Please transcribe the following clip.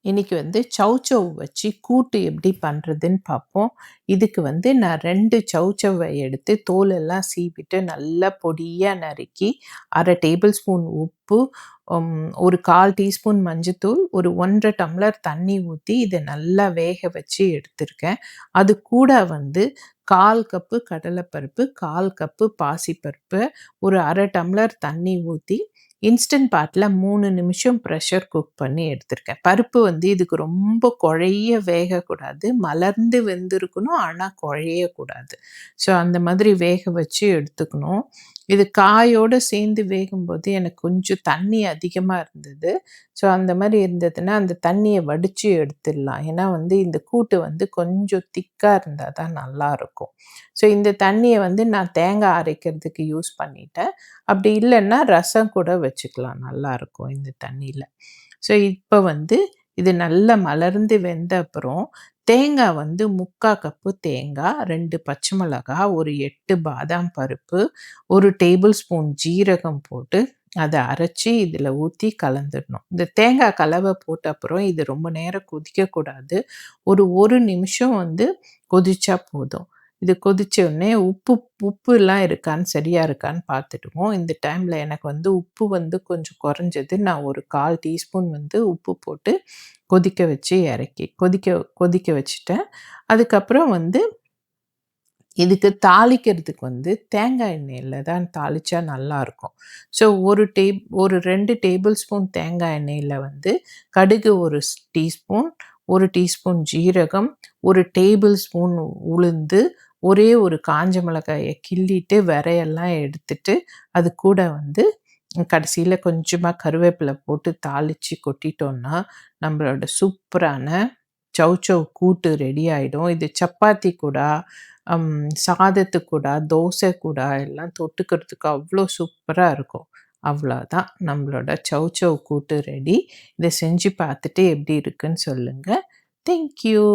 இன்னைக்கு சௌசௌ வச்சு கூட்டு எப்படி பண்ணுறதுன்னு பார்ப்போம். இதுக்கு நான் 2 சௌசௌவை எடுத்து தோலெல்லாம் சீவிட்டு நல்லா பொடியா நறுக்கி, 1/2 டேபிள் ஸ்பூன் உப்பு, ஒரு 1/4 டீஸ்பூன் மஞ்சத்தூள், ஒரு 1 1/2 டம்ளர் தண்ணி ஊத்தி இத நல்லா வேக வச்சு எடுத்திருக்கேன். அது கூட 1/4 கப்பு கடலைப்பருப்பு, 1/4 கப்பு பாசிப்பருப்பு, ஒரு 1/2 டம்ளர் தண்ணி ஊத்தி இன்ஸ்டன்ட் பாட்ல 3 நிமிஷம் ப்ரெஷர் குக் பண்ணி எடுத்திருக்கேன். பருப்பு இதுக்கு ரொம்ப குழைய வேகக்கூடாது. மலர்ந்து வெந்திருக்கணும். ஆனா குழையக்கூடாது. ஸோ அந்த மாதிரி வேக வச்சு எடுத்துக்கணும். இது காயோட சேர்ந்து வேகும்போது எனக்கு கொஞ்சம் தண்ணி அதிகமா இருந்தது. ஸோ அந்த மாரி இருந்ததுன்னா, அந்த தண்ணிய வடிச்சு எடுத்துடலாம். ஏன்னா இந்த கூட்டு கொஞ்சம் திக்கா இருந்தா தான் நல்லாருக்கும். ஸோ இந்த தண்ணிய நான் தேங்காய் அரைக்கிறதுக்கு யூஸ் பண்ணிட்டேன். அப்படி இல்லன்னா ரசம் கூட வச்சுக்கலாம். நல்லாருக்கும் இந்த தண்ணியில. ஸோ இப்ப இது நல்லா மலர்ந்து வெந்த அப்புறம் தேங்காய் 3/4 கப்பு தேங்காய், 2 பச்சை மிளகாய், ஒரு 8 பாதாம் பருப்பு, 1 டேபிள் ஸ்பூன் ஜீரகம் போட்டு அத அரைச்சு இதில ஊத்தி கலந்துடணும். இந்த தேங்காய் கலவை போட்ட அப்புறம் இது ரொம்ப நேரம் கொதிக்கக்கூடாது. ஒரு 1 நிமிஷம் கொதிச்சா போதும். இது கொதிச்ச உடனே உப்புலாம் இருக்கான்னு சரியா இருக்கான்னு பார்த்துடுவோம். இந்த டைம்ல எனக்கு உப்பு கொஞ்சம் குறைஞ்சது. நான் ஒரு 1/4 டீஸ்பூன் உப்பு போட்டு கொதிக்க வச்சு கொதிக்க வச்சுட்டேன். அதுக்கப்புறம் இதுக்கு தாளிக்கிறதுக்கு தேங்காய் எண்ணெயில தான் தாளிச்சா நல்லாருக்கும். ஸோ ஒரு 2 டேபிள் ஸ்பூன் தேங்காய் எண்ணெயில கடுகு 1 டீஸ்பூன், 1 டீஸ்பூன் ஜீரகம், 1 டேபிள் ஸ்பூன் உளுந்து, ஒரே ஒரு காஞ்ச மிளகாய கிள்ளிட்டு விரையெல்லாம் எடுத்துட்டு, அது கூட கடைசியில கொஞ்சமா கருவேப்பிலை போட்டு தாளிச்சு கொட்டிட்டோம்னா, நம்மளோட சூப்பரான சௌசௌ கூட்டு ரெடி ஆயிடும். இது சப்பாத்தி கூட, சாதத்து கூட, தோசை கூட எல்லாம் தொட்டுக்கிறதுக்கு அவ்ளோ சூப்பரா இருக்கும். அவ்வளோதான் நம்மளோட சௌசௌ கூட்டு ரெடி. இத செஞ்சு பார்த்துட்டு எப்படி இருக்குன்னு சொல்லுங்க. Thank you.